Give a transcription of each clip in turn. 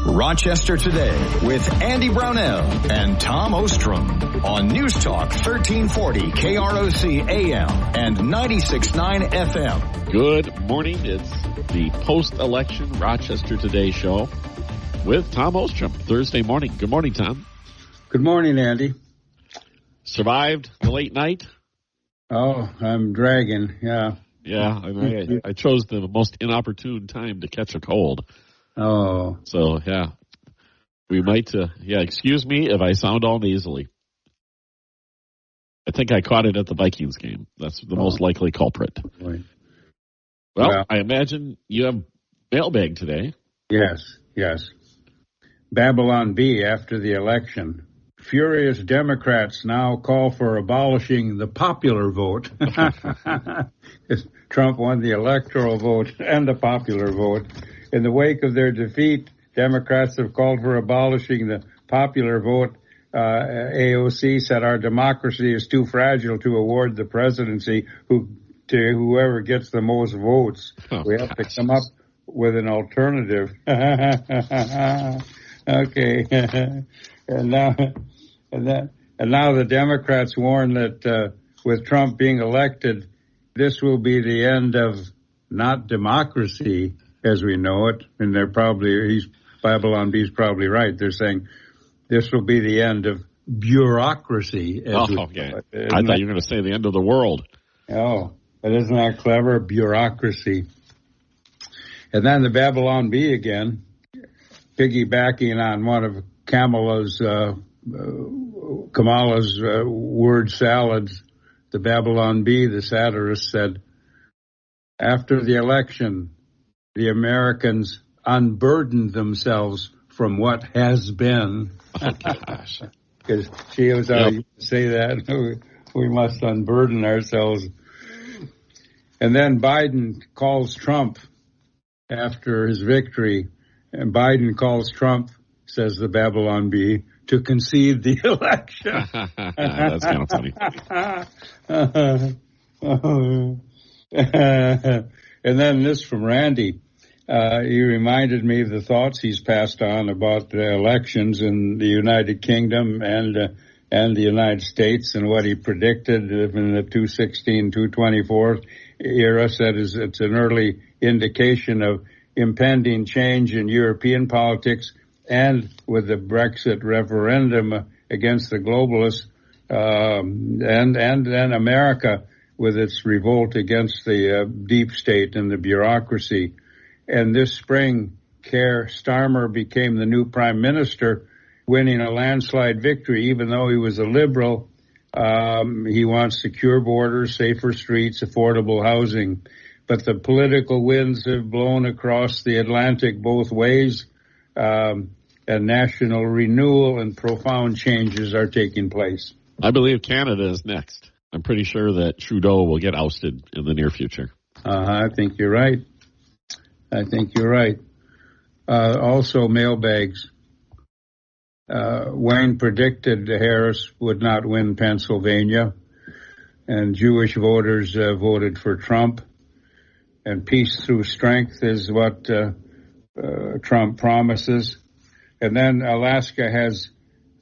Rochester Today with Andy Brownell and Tom Ostrom on News Talk 1340 KROC AM and 96.9 FM. Good morning. It's the post-election Rochester Today show with Tom Ostrom, Thursday morning. Good morning, Tom. Good morning, Andy. Survived the late night? Oh, I'm dragging, yeah. Yeah, I chose the most inopportune time to catch a cold. Oh. So, yeah, we might, excuse me if I sound all nasally. I think I caught it at the Vikings game. That's the most likely culprit. Right. Well, I imagine you have mailbag today. Yes. Babylon Bee after the election. Furious Democrats now call for abolishing the popular vote. Trump won the electoral vote and the popular vote. In the wake of their defeat, Democrats have called for abolishing the popular vote. AOC said our democracy is too fragile to award the presidency to whoever gets the most votes. We have to come up with an alternative. Okay. And now the Democrats warn that with Trump being elected, this will be the end of not democracy as we know it. And Babylon Bee's probably right. They're saying this will be the end of bureaucracy. Okay. I thought you were going to say the end of the world. Oh, but isn't that clever? Bureaucracy. And then the Babylon Bee again, piggybacking on one of Kamala's word salads, the Babylon Bee, the satirist, said, after the election, the Americans unburdened themselves from what has been. Oh, gosh. Because she was out to say that. We must unburden ourselves. And then Biden calls Trump after his victory. And Biden calls Trump, says the Babylon Bee, to concede the election. That's kind of funny. And then this from Randy. He reminded me of the thoughts he's passed on about the elections in the United Kingdom and the United States and what he predicted in the 216-224 era. Said it's an early indication of impending change in European politics, and with the Brexit referendum against the globalists, and America with its revolt against the deep state and the bureaucracy. And this spring, Keir Starmer became the new prime minister, winning a landslide victory, even though he was a liberal. He wants secure borders, safer streets, affordable housing. But the political winds have blown across the Atlantic both ways, and national renewal and profound changes are taking place. I believe Canada is next. I'm pretty sure that Trudeau will get ousted in the near future. I think you're right. Also, mailbags. Wayne predicted Harris would not win Pennsylvania, and Jewish voters voted for Trump. And peace through strength is what Trump promises. And then Alaska has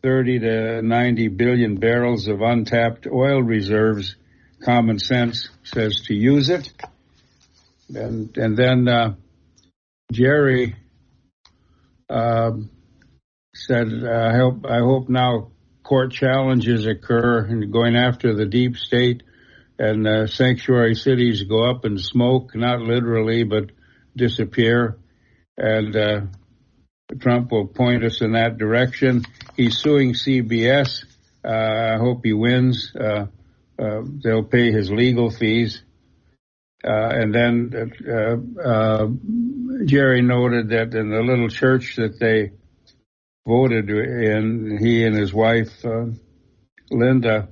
30 to 90 billion barrels of untapped oil reserves. Common sense says to use it. And then Jerry said, I hope now court challenges occur and going after the deep state and sanctuary cities go up in smoke, not literally, but disappear. And Trump will point us in that direction. He's suing CBS. I hope he wins. They'll pay his legal fees. And then Jerry noted that in the little church that they voted in, he and his wife, Linda,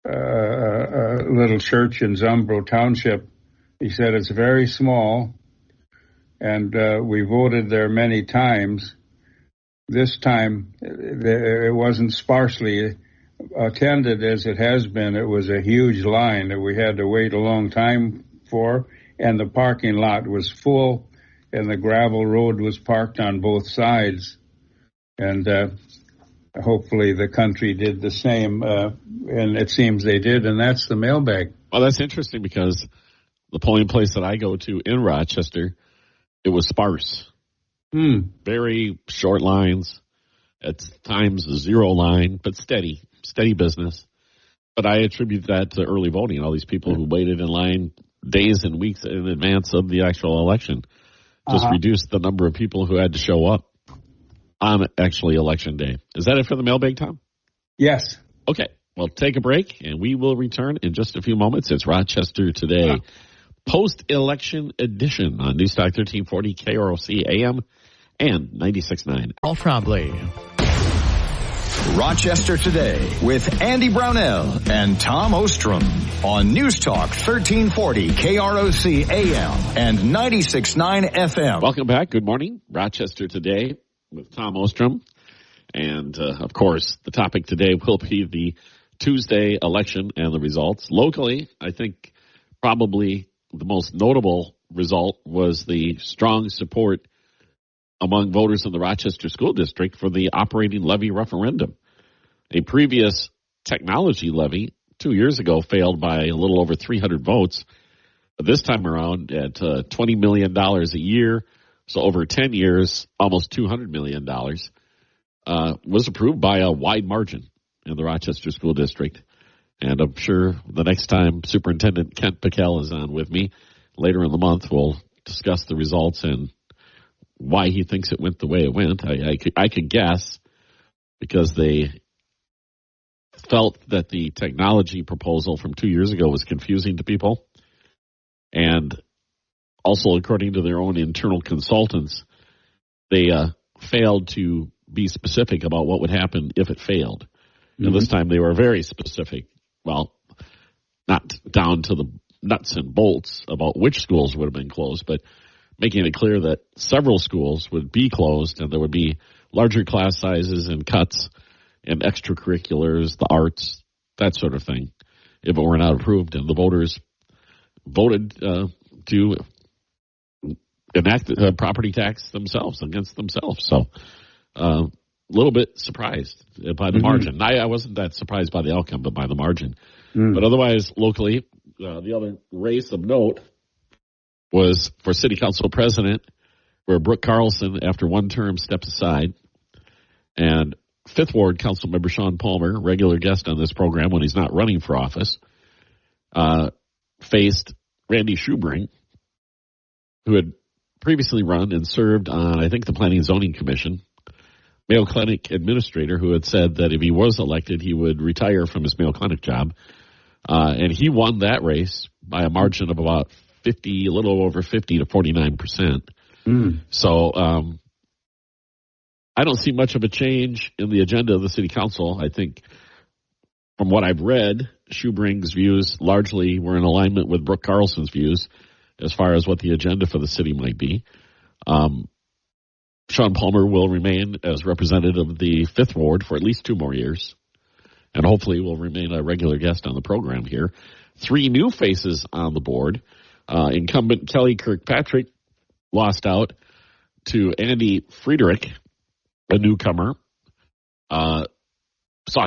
a little church in Zumbro Township, he said it's very small, and we voted there many times. This time, it wasn't sparsely attended as it has been. It was a huge line that we had to wait a long time for, and the parking lot was full. the gravel road was parked on both sides. And hopefully the country did the same, and it seems they did, and that's the mailbag. Well, that's interesting because the polling place that I go to in Rochester, it was sparse. Very short lines, at times a zero line, but steady business. But I attribute that to early voting, all these people who waited in line days and weeks in advance of the actual election. Just reduced the number of people who had to show up on actually election day. Is that it for the mailbag, Tom? Yes. Okay. Well, take a break, and we will return in just a few moments. It's Rochester Today, post-election edition on Newstalk 1340 KROC AM and 96.9. All proudly. Rochester Today with Andy Brownell and Tom Ostrom on News Talk 1340 KROC AM and 96.9 FM. Welcome back. Good morning. Rochester Today with Tom Ostrom. And, of course, the topic today will be the Tuesday election and the results. Locally, I think probably the most notable result was the strong support among voters in the Rochester School District for the operating levy referendum. A previous technology levy 2 years ago failed by a little over 300 votes. But this time around at $20 million a year, so over 10 years, almost $200 million, was approved by a wide margin in the Rochester School District. And I'm sure the next time Superintendent Kent Pickel is on with me later in the month, we'll discuss the results and why he thinks it went the way it went. I could guess because they felt that the technology proposal from 2 years ago was confusing to people. And also, according to their own internal consultants, they failed to be specific about what would happen if it failed. And this time they were very specific. Well, not down to the nuts and bolts about which schools would have been closed, but making it clear that several schools would be closed and there would be larger class sizes and cuts and extracurriculars, the arts, that sort of thing, if it were not approved. And the voters voted to enact property tax themselves against themselves. So a little bit surprised by the margin. I wasn't that surprised by the outcome, but by the margin. But otherwise, locally, the other race of note was for city council president, where Brooke Carlson, after one term, stepped aside. And Fifth Ward Council member Sean Palmer, regular guest on this program when he's not running for office, faced Randy Schubring, who had previously run and served on, I think, the Planning and Zoning Commission, Mayo Clinic administrator, who had said that if he was elected, he would retire from his Mayo Clinic job. And he won that race by a margin of about a little over 50 to 49%. So I don't see much of a change in the agenda of the city council. I think from what I've read, Schubring's views largely were in alignment with Brooke Carlson's views as far as what the agenda for the city might be. Sean Palmer will remain as representative of the Fifth Ward for at least 2 more years, and hopefully will remain a regular guest on the program here. 3 new faces on the board. Incumbent Kelly Kirkpatrick lost out to Andy Friedrich, a newcomer. Saw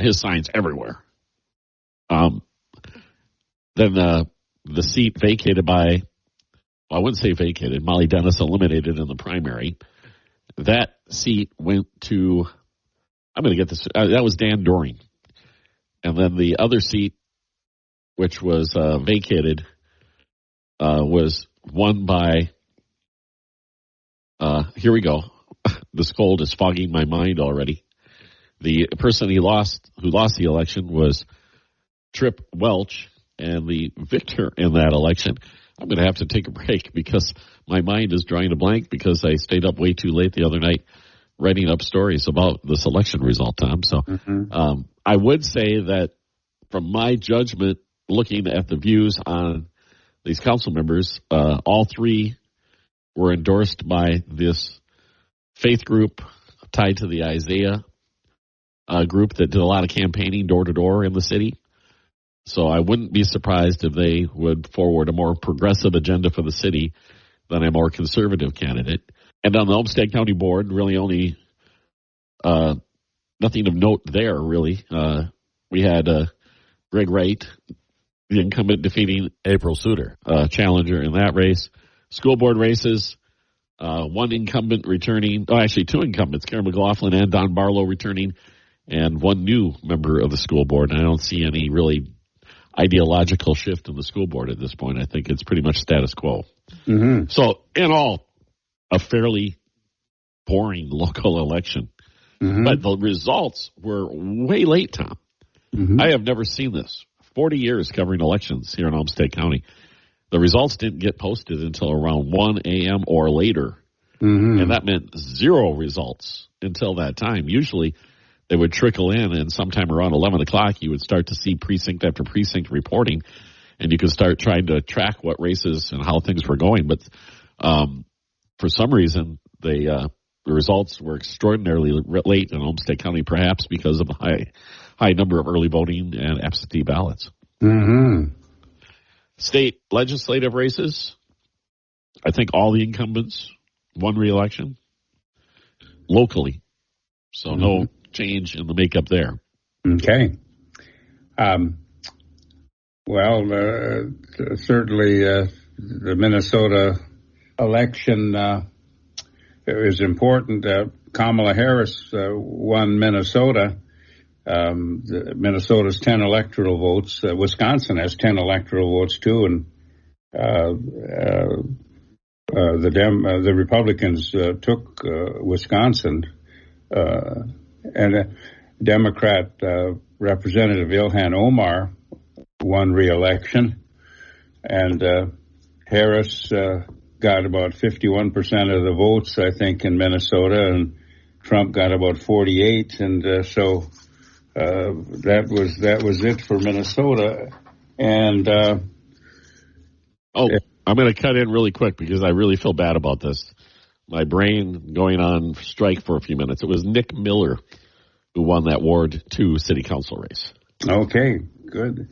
his signs everywhere. Then the seat vacated by, well, I wouldn't say vacated, Molly Dennis eliminated in the primary. That seat went to, I'm going to get this, that was Dan Doring. And then the other seat, which was vacated, was won by, here we go. This cold is fogging my mind already. The person who lost the election was Trip Welch, and the victor in that election, I'm going to have to take a break because my mind is drawing a blank because I stayed up way too late the other night writing up stories about this election result, Tom. So I would say that from my judgment, looking at the views on these council members, all 3 were endorsed by this faith group tied to the Isaiah group that did a lot of campaigning door to door in the city. So I wouldn't be surprised if they would forward a more progressive agenda for the city than a more conservative candidate. And on the Olmsted County Board, really only nothing of note there, really. We had Greg Wright, the incumbent, defeating April Suter, challenger in that race. School board races, one incumbent returning, actually two incumbents, Karen McLaughlin and Don Barlow returning, and one new member of the school board. And I don't see any really ideological shift in the school board at this point. I think it's pretty much status quo. Mm-hmm. So, in all, a fairly boring local election. Mm-hmm. But the results were way late, Tom. Mm-hmm. I have never seen this. 40 years covering elections here in Olmsted County. The results didn't get posted until around 1 a.m. or later. Mm-hmm. And that meant zero results until that time. Usually they would trickle in, and sometime around 11 o'clock you would start to see precinct after precinct reporting, and you could start trying to track what races and how things were going. But for some reason, the results were extraordinarily late in Olmsted County, perhaps because of the high number of early voting and absentee ballots. Mm-hmm. State legislative races, I think all the incumbents won re-election locally. So no change in the makeup there. Okay. Certainly the Minnesota election is important. Kamala Harris won Minnesota. Minnesota's 10 electoral votes. Wisconsin has 10 electoral votes too, and the Republicans took Wisconsin, and Democrat Representative Ilhan Omar won re-election, and Harris got about 51% of the votes, I think, in Minnesota, and Trump got about 48, and so that was it for Minnesota. And I'm going to cut in really quick because I really feel bad about this. My brain going on strike for a few minutes. It was Nick Miller who won that Ward 2 city council race. Okay, good.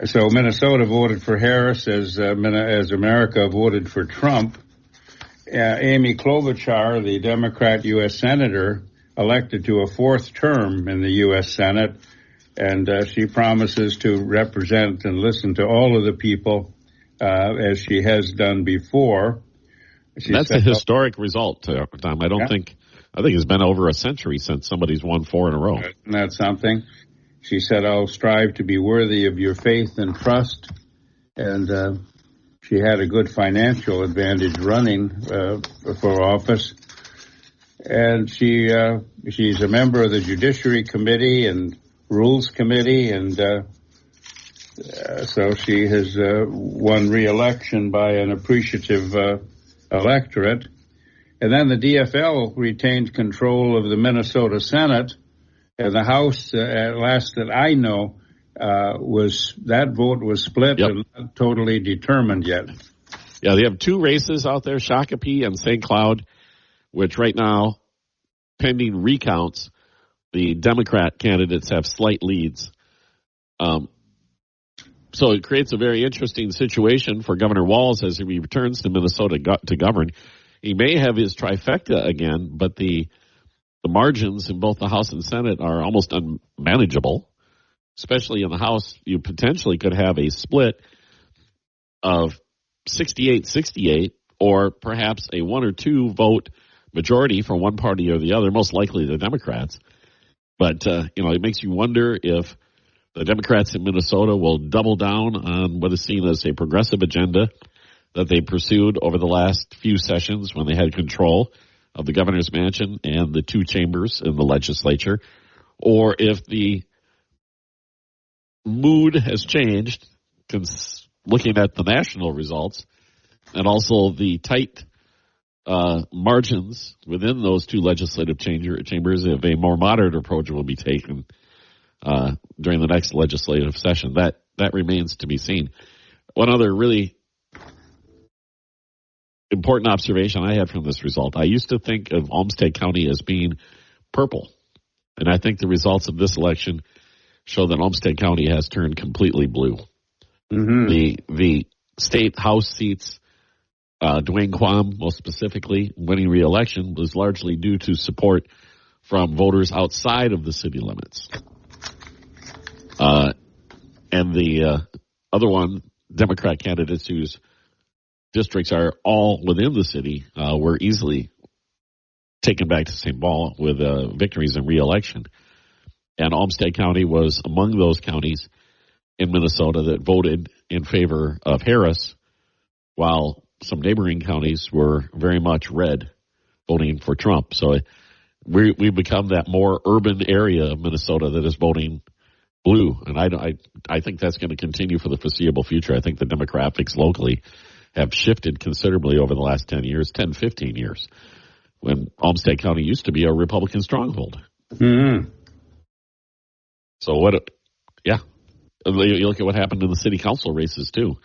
So Minnesota voted for Harris as America voted for Trump. Amy Klobuchar, the Democrat U.S. Senator, elected to a fourth term in the U.S. Senate, and she promises to represent and listen to all of the people as she has done before. That's a historic result, Tom. I think it's been over a century since somebody's won 4 in a row. Isn't that something? She said, "I'll strive to be worthy of your faith and trust," and she had a good financial advantage running for office. And she's a member of the Judiciary Committee and Rules Committee, and so she has won re-election by an appreciative electorate. And then the DFL retained control of the Minnesota Senate, and the House, at last that I know, that vote was split and not totally determined yet. Yeah, they have 2 races out there, Shakopee and St. Cloud, which right now, pending recounts, the Democrat candidates have slight leads. So it creates a very interesting situation for Governor Walz as he returns to Minnesota to govern. He may have his trifecta again, but the margins in both the House and Senate are almost unmanageable. Especially in the House, you potentially could have a split of 68-68, or perhaps a 1 or 2 vote majority for one party or the other, most likely the Democrats. But, it makes you wonder if the Democrats in Minnesota will double down on what is seen as a progressive agenda that they pursued over the last few sessions when they had control of the governor's mansion and the 2 chambers in the legislature, or if the mood has changed looking at the national results and also the tight margins within those 2 legislative chambers, if a more moderate approach will be taken during the next legislative session. That remains to be seen. One other really important observation I had from this result, I used to think of Olmsted County as being purple, and I think the results of this election show that Olmsted County has turned completely blue. Mm-hmm. The state House seats, Dwayne Quam most specifically winning re-election was largely due to support from voters outside of the city limits. And the other one, Democrat candidates whose districts are all within the city, were easily taken back to St. Paul with victories in re-election. And Olmsted County was among those counties in Minnesota that voted in favor of Harris, while some neighboring counties were very much red, voting for Trump. So we've become that more urban area of Minnesota that is voting blue. And I think that's going to continue for the foreseeable future. I think the demographics locally have shifted considerably over the last 10 years, 10, 15 years, when Olmsted County used to be a Republican stronghold. Mm-hmm. So you look at what happened in the city council races too.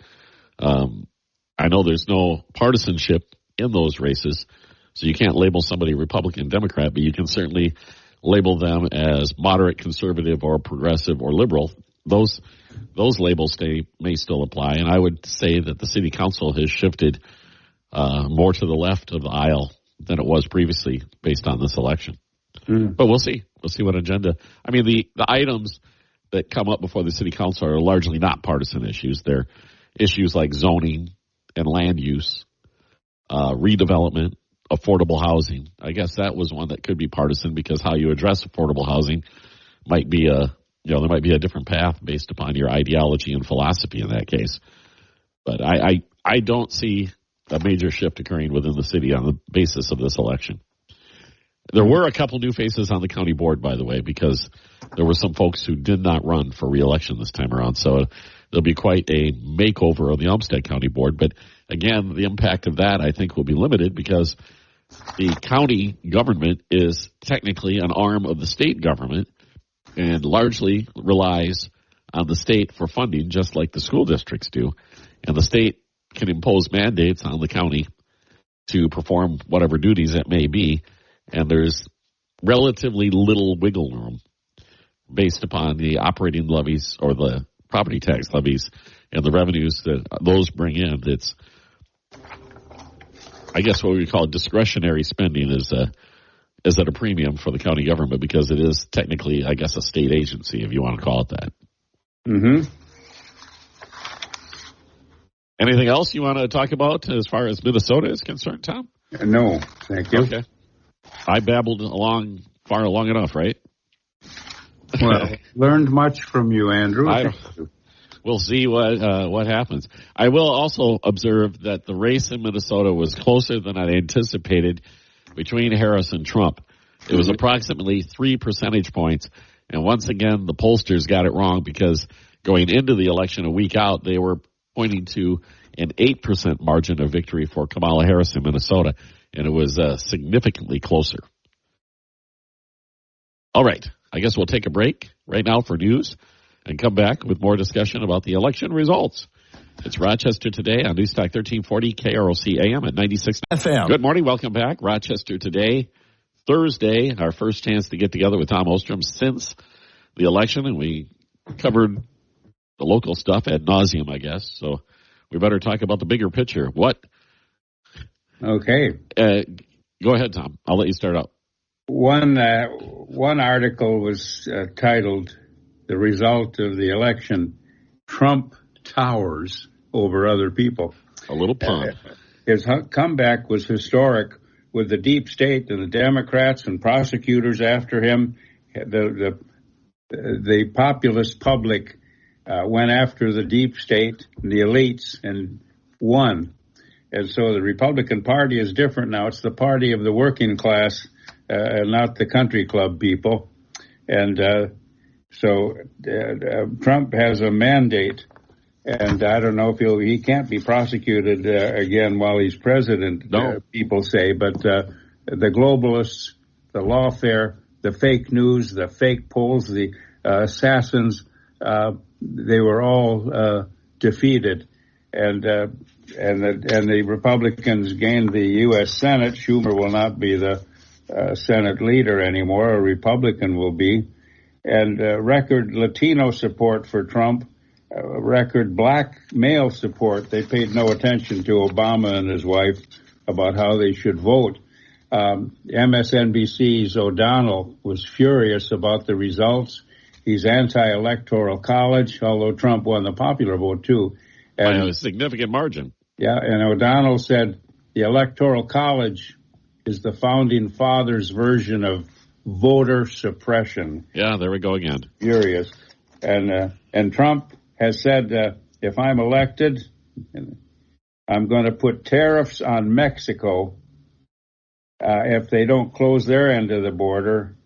I know there's no partisanship in those races, so you can't label somebody Republican, Democrat, but you can certainly label them as moderate, conservative, or progressive, or liberal. Those labels may still apply, and I would say that the city council has shifted more to the left of the aisle than it was previously based on this election. Mm. But we'll see. We'll see what agenda. I mean, the items that come up before the city council are largely not partisan issues. They're issues like zoning and land use, redevelopment, affordable housing. I guess that was one that could be partisan because how you address affordable housing might be there might be a different path based upon your ideology and philosophy in that case. But I don't see a major shift occurring within the city on the basis of this election. There were a couple new faces on the county board, by the way, because there were some folks who did not run for re-election this time around. So there'll be quite a makeover of the Olmsted County board. But again, the impact of that, I think, will be limited because the county government is technically an arm of the state government and largely relies on the state for funding, just like the school districts do. And the state can impose mandates on the county to perform whatever duties it may be. And there's relatively little wiggle room based upon the operating levies or the property tax levies and the revenues that those bring in. It's, I guess, what we call discretionary spending is at a premium for the county government because it is technically, I guess, a state agency, if you want to call it that. Mm-hmm. Anything else you want to talk about as far as Minnesota is concerned, Tom? No, thank you. Okay. I babbled along long enough, right? Well, learned much from you, Andrew. We'll see what happens. I will also observe that the race in Minnesota was closer than I anticipated between Harris and Trump. It was approximately 3 percentage points. And once again, the pollsters got it wrong because going into the election a week out, they were pointing to an 8% margin of victory for Kamala Harris in Minnesota. And it was significantly closer. All right. I guess we'll take a break right now for news and come back with more discussion about the election results. It's Rochester Today on Newstalk 1340 KROC AM at 96 FM. Good morning. Welcome back. Rochester Today, Thursday, our first chance to get together with Tom Ostrom since the election, and we covered the local stuff ad nauseum, I guess. So we better talk about the bigger picture. Okay. Go ahead, Tom. I'll let you start out. One article was titled, "The Result of the Election, Trump Towers Over Other People." A little pun. His comeback was historic with the deep state and the Democrats and prosecutors after him. The populist public went after the deep state and the elites and won. And so the Republican Party is different now. It's the party of the working class, not the country club people. And so Trump has a mandate, and I don't know if he can't be prosecuted again while he's president, no. People say. But the globalists, the lawfare, the fake news, the fake polls, the assassins, they were all defeated. And the Republicans gained the U.S. Senate. Schumer will not be the Senate leader anymore. A Republican will be. And record Latino support for Trump record black male support. They paid no attention to Obama and his wife about how they should vote. MSNBC's O'Donnell was furious about the results. He's anti-electoral college, although Trump won the popular vote too. And by a significant margin. Yeah, and O'Donnell said the electoral college is the founding fathers' version of voter suppression. Yeah, there we go again. Furious. And Trump has said, if I'm elected, I'm going to put tariffs on Mexico if they don't close their end of the border,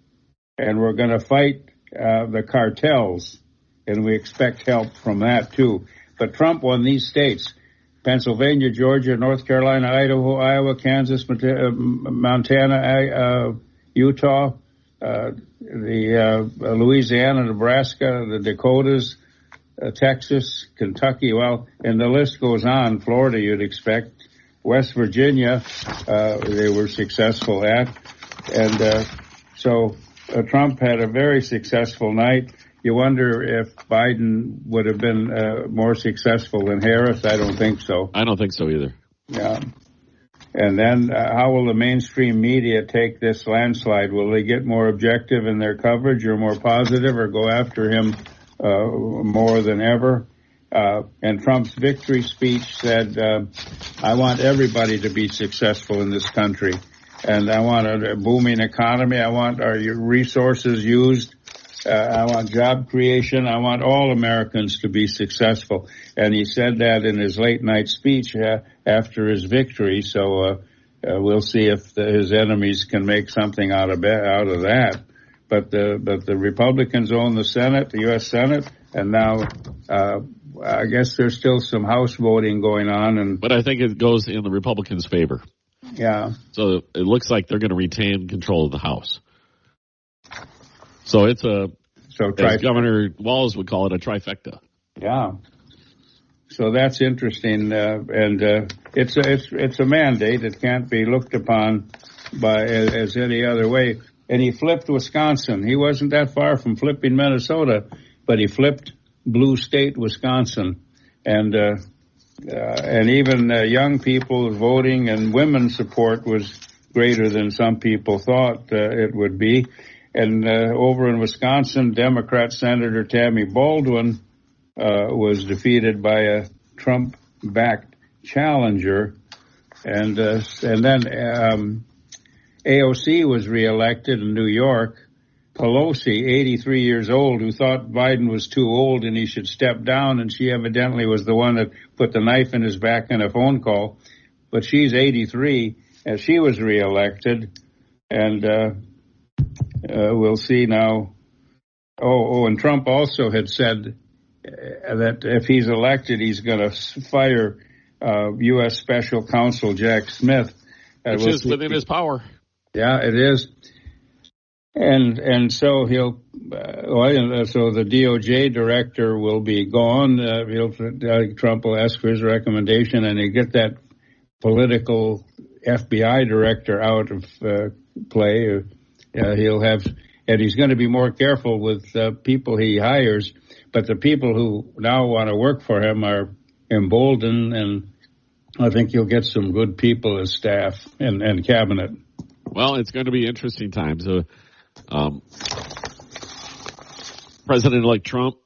and we're going to fight the cartels, and we expect help from that too. But Trump won these states: Pennsylvania, Georgia, North Carolina, Idaho, Iowa, Kansas, Montana, Utah, Louisiana, Nebraska, the Dakotas, Texas, Kentucky. Well, and the list goes on. Florida, you'd expect. West Virginia, they were successful at. And so Trump had a very successful night. You wonder if Biden would have been more successful than Harris. I don't think so. I don't think so either. Yeah. And then how will the mainstream media take this landslide? Will they get more objective in their coverage or more positive, or go after him more than ever? And Trump's victory speech said, I want everybody to be successful in this country. And I want a booming economy. I want our resources used. I want job creation. I want all Americans to be successful. And he said that in his late night speech after his victory. So we'll see if his enemies can make something out of that. But the Republicans own the Senate, the U.S. Senate, and now I guess there's still some House voting going on. But I think it goes in the Republicans' favor. Yeah. So it looks like they're going to retain control of the House. So it's as Governor Walz would call it, a trifecta. Yeah. So that's interesting, and it's a mandate. It can't be looked upon as any other way. And he flipped Wisconsin. He wasn't that far from flipping Minnesota, but he flipped blue state Wisconsin, and even young people voting and women's support was greater than some people thought it would be. And over in Wisconsin, Democrat Senator Tammy Baldwin was defeated by a Trump-backed challenger, and then AOC was reelected in New York. Pelosi, 83 years old, who thought Biden was too old and he should step down, and she evidently was the one that put the knife in his back in a phone call. But she's 83, and she was reelected, and we'll see now. And Trump also had said that if he's elected, he's going to fire U.S. Special Counsel Jack Smith. Which is within his power. Yeah, it is. And so so the DOJ director will be gone. Trump will ask for his recommendation, and he'll get that political FBI director out of play. And he's going to be more careful with people he hires. But the people who now want to work for him are emboldened, and I think you'll get some good people as staff and cabinet. Well, it's going to be interesting times. President-elect Trump,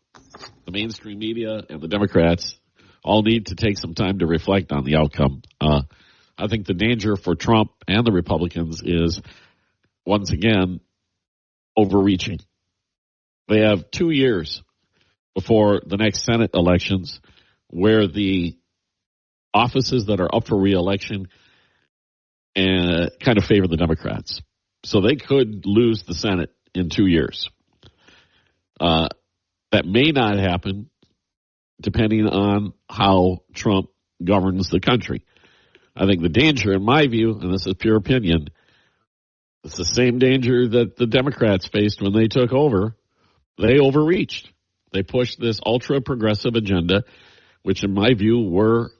the mainstream media, and the Democrats all need to take some time to reflect on the outcome. I think the danger for Trump and the Republicans is, once again, overreaching. They have 2 years before the next Senate elections where the offices that are up for re-election kind of favor the Democrats. So they could lose the Senate in 2 years. That may not happen depending on how Trump governs the country. I think the danger, in my view, and this is pure opinion, it's the same danger that the Democrats faced when they took over. They overreached. They pushed this ultra-progressive agenda, which in my view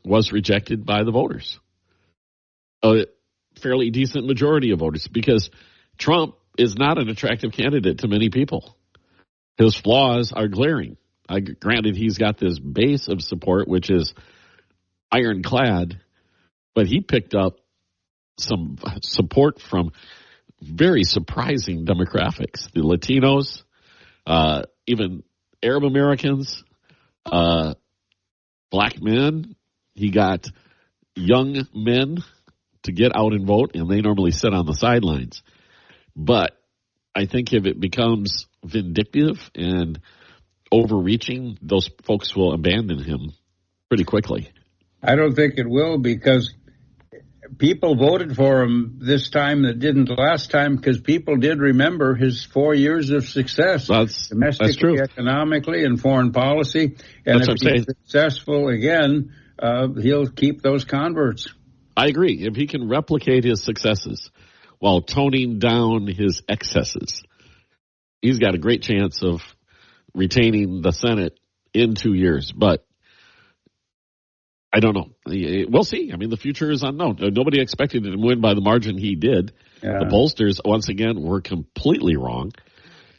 was rejected by the voters. A fairly decent majority of voters, because Trump is not an attractive candidate to many people. His flaws are glaring. Granted, he's got this base of support, which is ironclad, but he picked up some support from very surprising demographics. The Latinos, even Arab Americans, black men. He got young men to get out and vote, and they normally sit on the sidelines. But I think if it becomes vindictive and overreaching, those folks will abandon him pretty quickly. I don't think it will, because people voted for him this time that didn't last time, because people did remember his 4 years of success. Domestically, economically, and foreign policy. And if he's successful again, he'll keep those converts. I agree. If he can replicate his successes while toning down his excesses, he's got a great chance of retaining the Senate in 2 years. But I don't know. We'll see. I mean, the future is unknown. Nobody expected him to win by the margin he did. Yeah. The pollsters, once again, were completely wrong.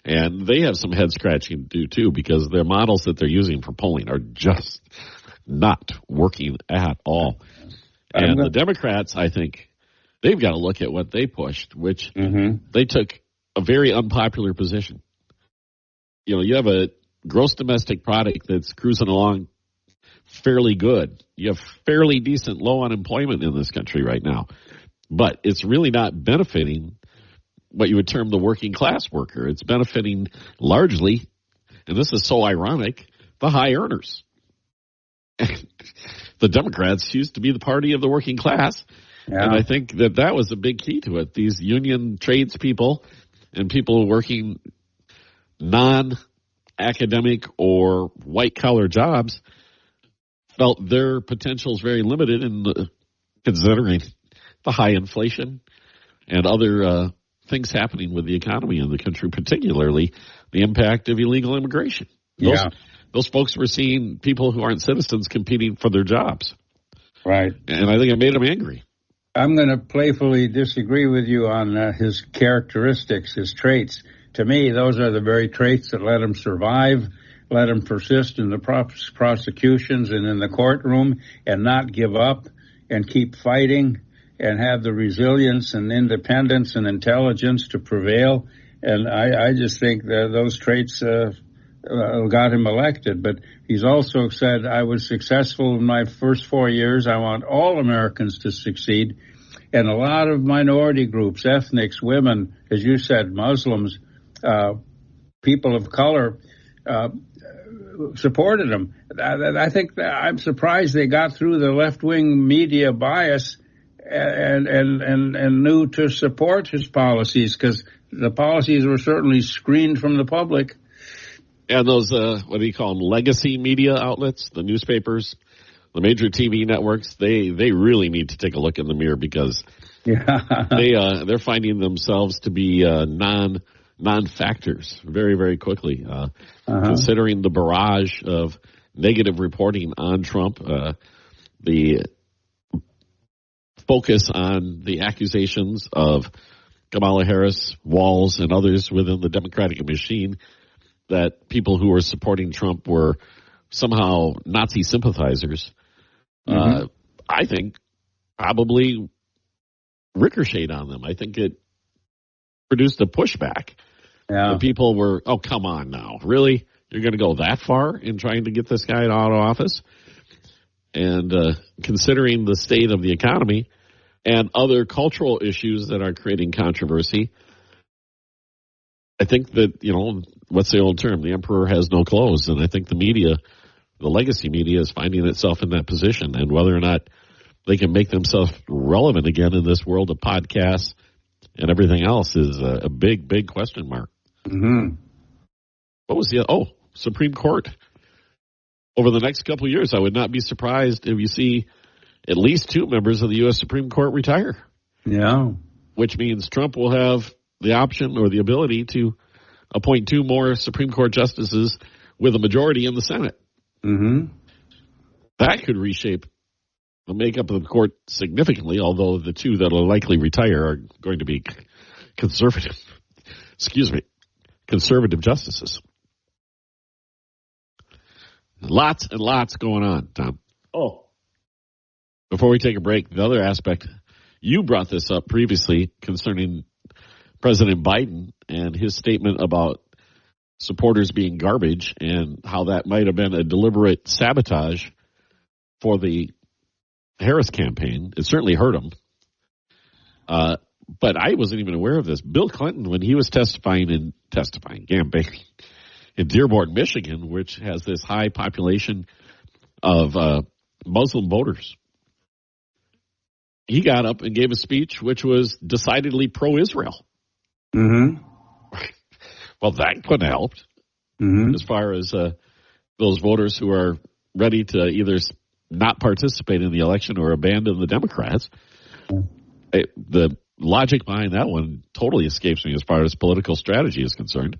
And they have some head scratching to do, too, because their models that they're using for polling are just not working at all. And the Democrats, I think, they've got to look at what they pushed, which they took a very unpopular position. You know, you have a gross domestic product that's cruising along fairly good. You have fairly decent low unemployment in this country right now. But it's really not benefiting what you would term the working class worker. It's benefiting largely, and this is so ironic, the high earners. The Democrats used to be the party of the working class, and I think that was a big key to it. These union tradespeople and people working non-academic or white-collar jobs felt their potential is very limited in considering the high inflation and other things happening with the economy in the country, particularly the impact of illegal immigration. Those folks were seeing people who aren't citizens competing for their jobs. Right. And I think it made them angry. I'm going to playfully disagree with you on his characteristics, his traits. To me, those are the very traits that let him survive, let him persist in the prosecutions and in the courtroom, and not give up and keep fighting and have the resilience and independence and intelligence to prevail. And I just think that those traits got him elected. But he's also said, I was successful in my first 4 years. I want all Americans to succeed. And a lot of minority groups, ethnics, women, as you said, Muslims, people of color, supported him. I think that I'm surprised they got through the left-wing media bias and knew to support his policies, because the policies were certainly screened from the public. And those, what do you call them, legacy media outlets, the newspapers, the major TV networks, they really need to take a look in the mirror, because they're finding themselves to be non-factors very, very quickly. Considering the barrage of negative reporting on Trump, the focus on the accusations of Kamala Harris, Walz, and others within the Democratic machine that people who were supporting Trump were somehow Nazi sympathizers, I think probably ricocheted on them. I think it produced a pushback. The people were, oh, come on now. Really? You're going to go that far in trying to get this guy out of office? And considering the state of the economy and other cultural issues that are creating controversy, I think that, you know, what's the old term? The emperor has no clothes. And I think the media, the legacy media, is finding itself in that position. And whether or not they can make themselves relevant again in this world of podcasts and everything else is a big, big question mark. What was the Supreme Court? Over the next couple of years, I would not be surprised if you see at least 2 members of the U.S. Supreme Court retire. Which means Trump will have the option or the ability to appoint 2 more Supreme Court justices with a majority in the Senate. That could reshape the makeup of the court significantly, although the 2 that will likely retire are going to be conservative justices. Lots and lots going on, Tom. Oh. Before we take a break, the other aspect, you brought this up previously concerning President Biden and his statement about supporters being garbage and how that might have been a deliberate sabotage for the Harris campaign. It certainly hurt him. But I wasn't even aware of this. Bill Clinton, when he was campaigning in Dearborn, Michigan, which has this high population of Muslim voters, he got up and gave a speech which was decidedly pro-Israel. Mm-hmm. Well, that couldn't have helped as far as those voters who are ready to either not participate in the election or abandon the Democrats. The logic behind that one totally escapes me as far as political strategy is concerned.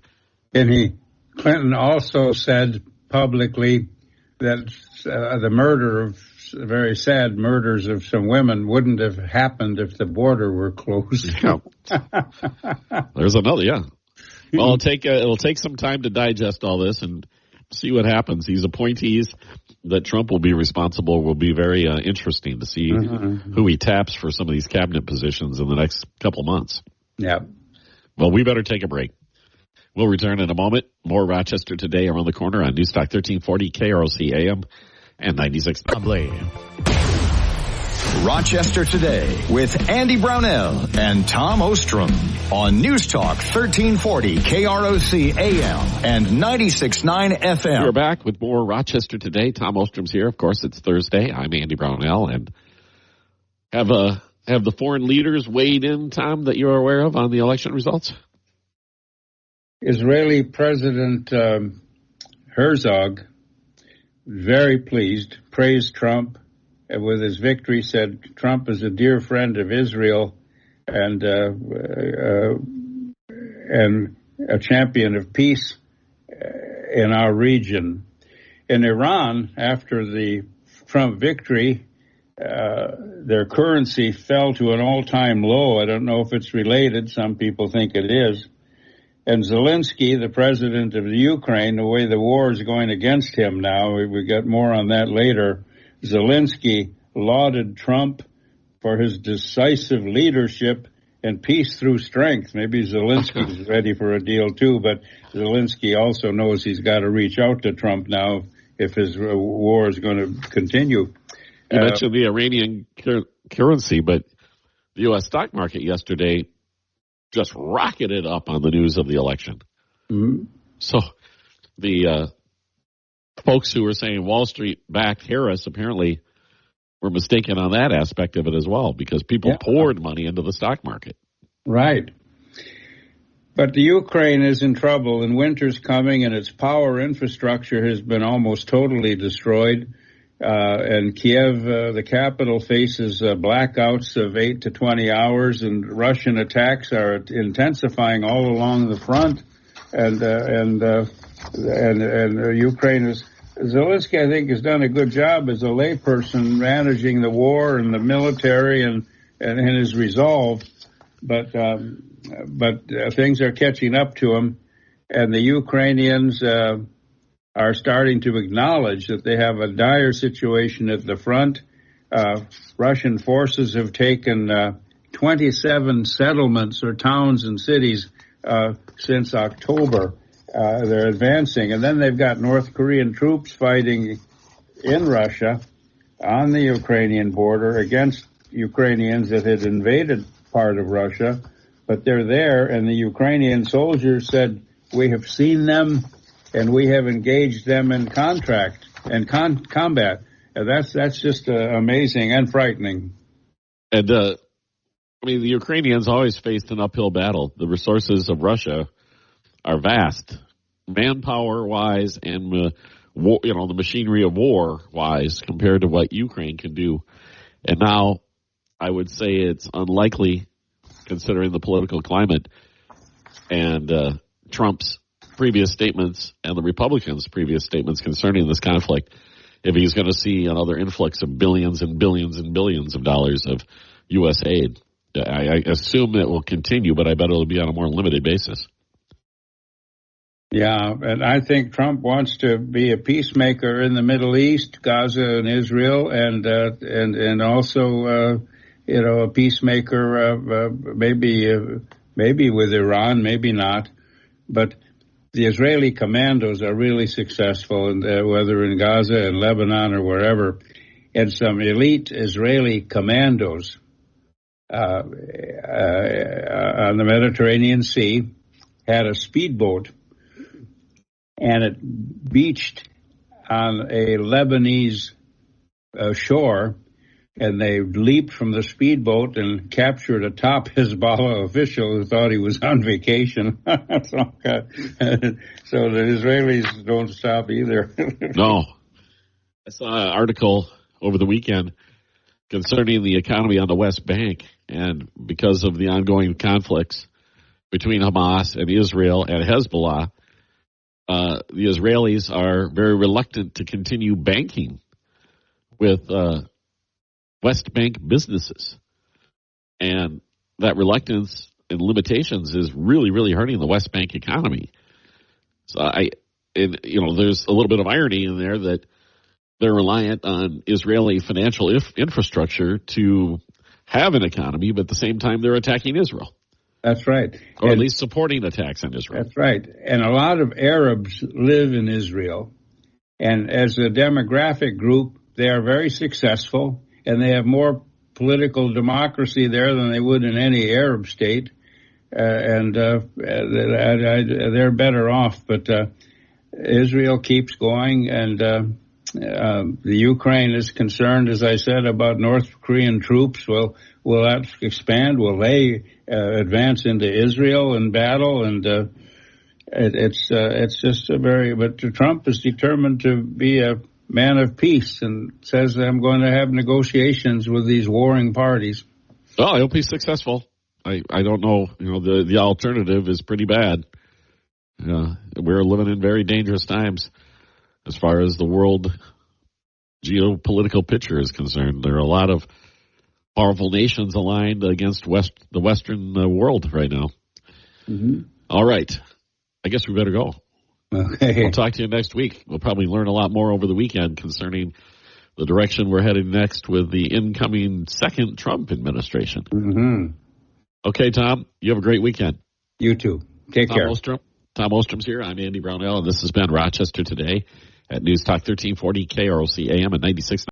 And Clinton also said publicly that the murder of very sad murders of some women wouldn't have happened if the border were closed. Yeah. There's another, yeah. Well, it'll take some time to digest all this and see what happens. These appointees that Trump will be responsible will be very interesting to see who he taps for some of these cabinet positions in the next couple months. Yeah. Well, we better take a break. We'll return in a moment. More Rochester Today around the corner on Newstalk 1340 KROC AM and 96.9. Rochester Today with Andy Brownell and Tom Ostrom on News Talk 1340 KROC AM and 96.9 FM. We're back with more Rochester Today. Tom Ostrom's here. Of course, it's Thursday. I'm Andy Brownell, and have the foreign leaders weighed in, Tom, that you're aware of on the election results? Israeli President Herzog, very pleased, praised Trump with his victory, said Trump is a dear friend of Israel and a champion of peace in our region. In Iran, after the Trump victory, their currency fell to an all-time low. I don't know if it's related. Some people think it is. And Zelensky, the president of the Ukraine, the way the war is going against him now, we got more on that later. Zelensky lauded Trump for his decisive leadership and peace through strength. Maybe Zelensky's ready for a deal too, but Zelensky also knows he's got to reach out to Trump now if his war is going to continue. You mentioned the Iranian currency, but the U.S. stock market yesterday just rocketed up on the news of the election. Mm-hmm. So the folks who were saying Wall Street backed Harris apparently were mistaken on that aspect of it as well, because people poured money into the stock market. Right. But the Ukraine is in trouble, and winter's coming, and its power infrastructure has been almost totally destroyed. And Kiev, the capital, faces blackouts of 8 to 20 hours, and Russian attacks are intensifying all along the front. And Ukraine is. Zelensky, I think, has done a good job as a layperson managing the war and the military and his resolve. But things are catching up to him, and the Ukrainians are starting to acknowledge that they have a dire situation at the front. Russian forces have taken 27 settlements or towns and cities since October. They're advancing. And then they've got North Korean troops fighting in Russia on the Ukrainian border against Ukrainians that had invaded part of Russia. But they're there, and the Ukrainian soldiers said, we have seen them and we have engaged them in combat. And that's just amazing and frightening. And, the Ukrainians always faced an uphill battle. The resources of Russia are vast, manpower-wise and, the machinery of war-wise compared to what Ukraine can do. And now I would say it's unlikely, considering the political climate and Trump's previous statements and the Republicans' previous statements concerning this conflict, if he's going to see another influx of billions and billions and billions of dollars of U.S. aid. I assume it will continue, but I bet it'll be on a more limited basis. Yeah, and I think Trump wants to be a peacemaker in the Middle East, Gaza and Israel, and also a peacemaker maybe with Iran, maybe not, but the Israeli commandos are really successful, whether in Gaza and Lebanon or wherever, and some elite Israeli commandos on the Mediterranean Sea had a speedboat, and it beached on a Lebanese shore, and they leaped from the speedboat and captured a top Hezbollah official who thought he was on vacation. So the Israelis don't stop either. No. I saw an article over the weekend concerning the economy on the West Bank, and because of the ongoing conflicts between Hamas and Israel and Hezbollah, the Israelis are very reluctant to continue banking with West Bank businesses. And that reluctance and limitations is really, really hurting the West Bank economy. So there's a little bit of irony in there that they're reliant on Israeli financial infrastructure to have an economy, but at the same time they're attacking Israel. That's right. Or at least supporting attacks on Israel. That's right. And a lot of Arabs live in Israel. And as a demographic group, they are very successful, and they have more political democracy there than they would in any Arab state. They're better off. But Israel keeps going, and the Ukraine is concerned, as I said, about North Korean troops. Well, will that expand? Will they advance into Israel in battle? And it's just but Trump is determined to be a man of peace and says, I'm going to have negotiations with these warring parties. Oh, he'll be successful. I don't know. The alternative is pretty bad. We're living in very dangerous times as far as the world geopolitical picture is concerned. There are a lot of powerful nations aligned against the Western world right now. Mm-hmm. All right. I guess we better go. Okay. We'll talk to you next week. We'll probably learn a lot more over the weekend concerning the direction we're heading next with the incoming second Trump administration. Mm-hmm. Okay, Tom, you have a great weekend. You too. Take care. Tom Ostrom's here. I'm Andy Brownell, and this has been Rochester Today at News Talk 1340 KROC AM at 96.